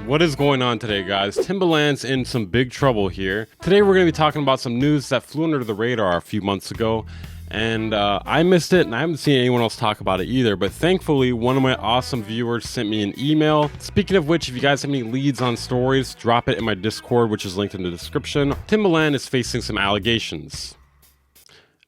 What is going on today, guys? Timbaland's in some big trouble here. Today we're going to be talking about some news that flew under the radar a few months ago, and I missed it, and I haven't seen anyone else talk about it either, but thankfully one of my awesome viewers sent me an email. Speaking of which, if you guys have any leads on stories, drop it in my Discord, which is linked in the description. Timbaland is facing some allegations.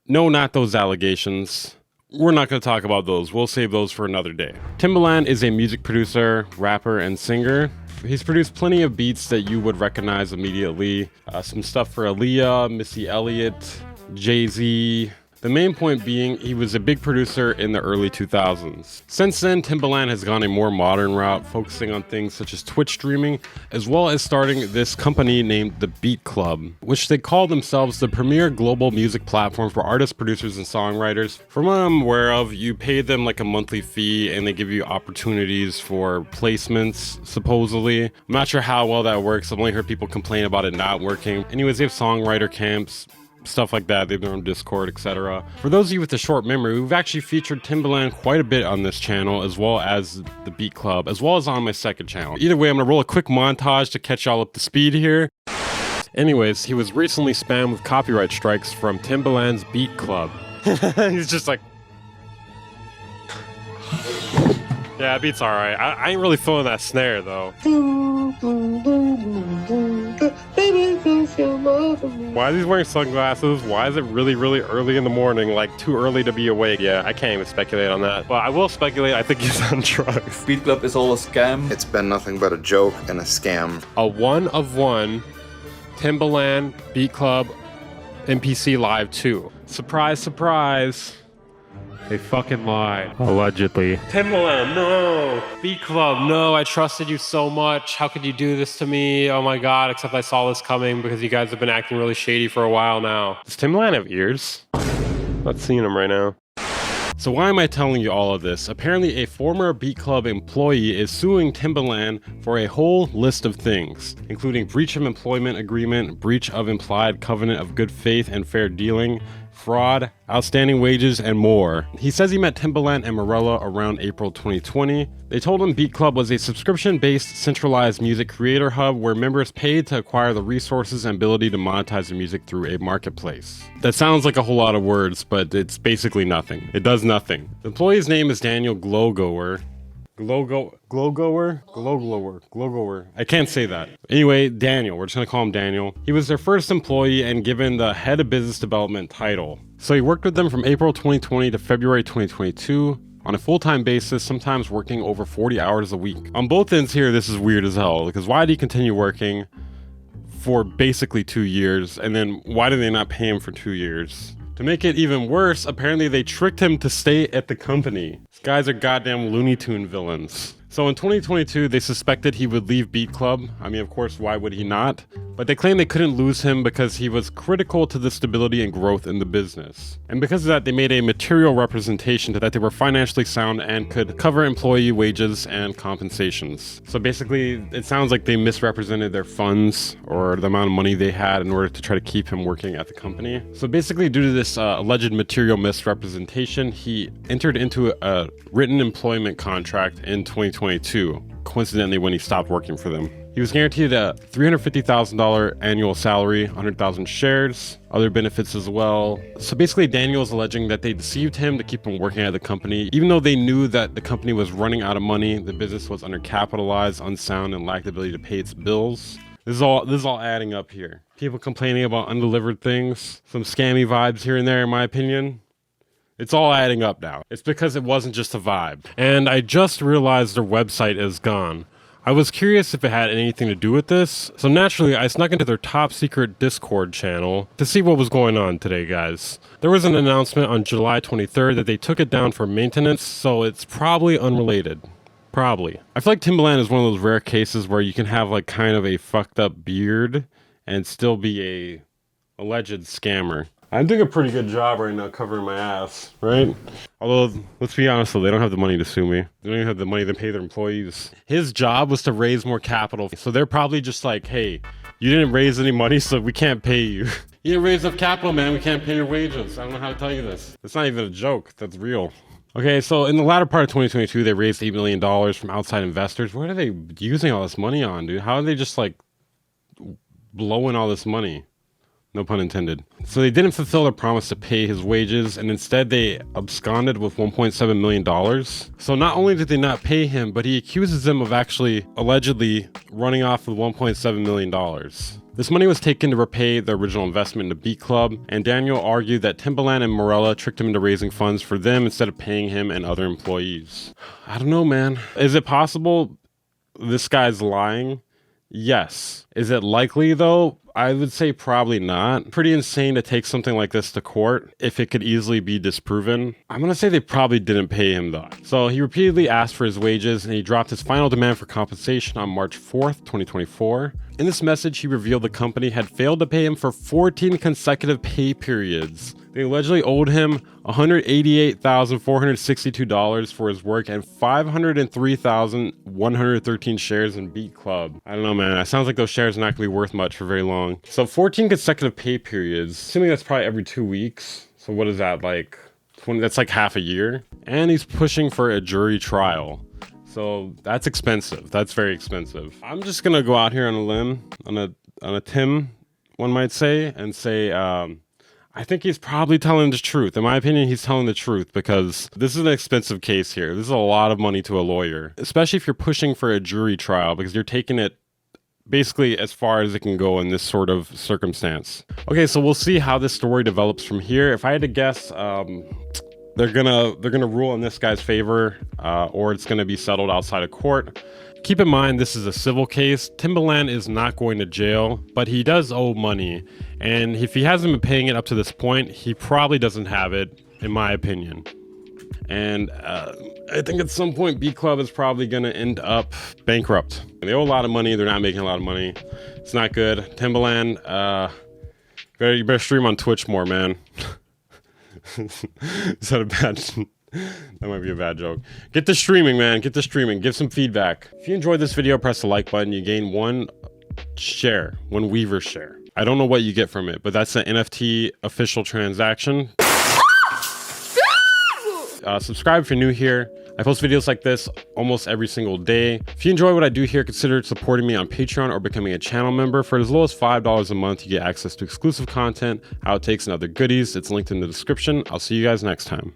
No, not those allegations. We're not going to talk about those. We'll save those for another day. Timbaland is a music producer, rapper, and singer. He's produced plenty of beats that you would recognize immediately. Some stuff for Aaliyah, Missy Elliott, Jay-Z. The main point being, he was a big producer in the early 2000s. Since then, Timbaland has gone a more modern route, focusing on things such as Twitch streaming, as well as starting this company named the Beatclub, which they call themselves the premier global music platform for artists, producers, and songwriters. From what I'm aware of, you pay them like a monthly fee and they give you opportunities for placements, supposedly. I'm not sure how well that works. I've only heard people complain about it not working. Anyways, they have songwriter camps, stuff like that. They've been on Discord, etc. For those of you with a short memory, we've actually featured Timbaland quite a bit on this channel, as well as the Beatclub, as well as on my second channel. Either way, I'm gonna roll a quick montage to catch y'all up to speed here. Anyways, he was recently spammed with copyright strikes from Timbaland's Beatclub. He's just like, yeah, that beat's alright. I ain't really feeling that snare though. Why is he wearing sunglasses? Why is it really early in the morning? Like too early to be awake? Yeah, I can't even speculate on that. But I will speculate, I think he's on drugs. Beatclub is all a scam. It's been nothing but a joke and a scam. A one of one Timbaland Beatclub NPC Live 2. Surprise, surprise. They fucking lied. Allegedly. Timbaland, no! Beatclub, no, I trusted you so much. How could you do this to me? Oh my god, except I saw this coming because you guys have been acting really shady for a while now. Does Timbaland have ears? Not seeing him right now. So why am I telling you all of this? Apparently a former Beatclub employee is suing Timbaland for a whole list of things, including breach of employment agreement, breach of implied covenant of good faith and fair dealing, fraud, outstanding wages, and more. He says he met Timbaland and Morella around April 2020. They told him Beatclub was a subscription-based centralized music creator hub where members paid to acquire the resources and ability to monetize their music through a marketplace. That sounds like a whole lot of words, but it's basically nothing. It does nothing. The employee's name is Daniel Glowgower. Glowgower. I can't say that. Anyway, Daniel. We're just gonna call him Daniel. He was their first employee and given the head of business development title. So he worked with them from April 2020 to February 2022 on a full-time basis, sometimes working over 40 hours a week. On both ends here, this is weird as hell, because why did he continue working for basically 2 years, and then why did they not pay him for 2 years? To make it even worse, apparently they tricked him to stay at the company. These guys are goddamn Looney Tune villains. So in 2022, they suspected he would leave Beatclub. I mean, of course, why would he not? But they claimed they couldn't lose him because he was critical to the stability and growth in the business. And because of that, they made a material representation that they were financially sound and could cover employee wages and compensations. So basically, it sounds like they misrepresented their funds or the amount of money they had in order to try to keep him working at the company. So basically, due to this alleged material misrepresentation, he entered into a written employment contract in 2022, coincidentally when he stopped working for them. He was guaranteed a $350,000 annual salary, 100,000 shares, other benefits as well. So basically, Daniel is alleging that they deceived him to keep him working at the company, even though they knew that the company was running out of money, the business was undercapitalized, unsound, and lacked the ability to pay its bills. This is all adding up here. People complaining about undelivered things, some scammy vibes here and there, in my opinion. It's all adding up now. It's because it wasn't just a vibe. And I just realized their website is gone. I was curious if it had anything to do with this, so naturally I snuck into their top secret Discord channel to see what was going on today, guys. There was an announcement on July 23rd that they took it down for maintenance, so it's probably unrelated. Probably. I feel like Timbaland is one of those rare cases where you can have like kind of a fucked up beard and still be a alleged scammer. I'm doing a pretty good job right now covering my ass, right? Although, let's be honest though, they don't have the money to sue me. They don't even have the money to pay their employees. His job was to raise more capital. So they're probably just like, hey, you didn't raise any money, so we can't pay you. You didn't raise enough capital, man. We can't pay your wages. I don't know how to tell you this. It's not even a joke. That's real. Okay, so in the latter part of 2022, they raised $8 million from outside investors. What are they using all this money on, dude? How are they just like blowing all this money? No pun intended. So they didn't fulfill their promise to pay his wages, and instead they absconded with $1.7 million. So not only did they not pay him, but he accuses them of actually allegedly running off with $1.7 million. This money was taken to repay the original investment in the Beatclub, and Daniel argued that Timbaland and Morella tricked him into raising funds for them instead of paying him and other employees. I don't know, man. Is it possible this guy's lying? Yes. Is it likely though? I would say probably not. Pretty insane to take something like this to court if it could easily be disproven. I'm gonna say they probably didn't pay him though. So he repeatedly asked for his wages and he dropped his final demand for compensation on March 4th, 2024. In this message, he revealed the company had failed to pay him for 14 consecutive pay periods. They allegedly owed him $188,462 for his work and 503,113 shares in Beatclub. I don't know, man. It sounds like those shares are not going to be worth much for very long. So 14 consecutive pay periods, assuming that's probably every 2 weeks. So what is that, like 20? That's like half a year. And he's pushing for a jury trial. So that's expensive. That's very expensive. I'm just going to go out here on a limb, on a Tim, one might say, and say, I think he's probably telling the truth. In my opinion, he's telling the truth because this is an expensive case here. This is a lot of money to a lawyer, especially if you're pushing for a jury trial because you're taking it basically as far as it can go in this sort of circumstance. Okay, so we'll see how this story develops from here. If I had to guess, they're gonna rule in this guy's favor, or it's gonna be settled outside of court. Keep in mind, this is a civil case. Timbaland is not going to jail, but he does owe money. And if he hasn't been paying it up to this point, he probably doesn't have it, in my opinion. And I think at some point, Beatclub is probably going to end up bankrupt. They owe a lot of money. They're not making a lot of money. It's not good. Timbaland, you better stream on Twitch more, man. Is that a bad... That might be a bad joke. Get to streaming, man. Get to streaming. Give some feedback. If you enjoyed this video, press the like button. You gain one Weaver share. I don't know what you get from it, but that's an NFT official transaction. Subscribe if you're new here. I post videos like this almost every single day. If you enjoy what I do here, consider supporting me on Patreon or becoming a channel member. For as low as $5 a month, you get access to exclusive content, outtakes, and other goodies. It's linked in the description. I'll see you guys next time.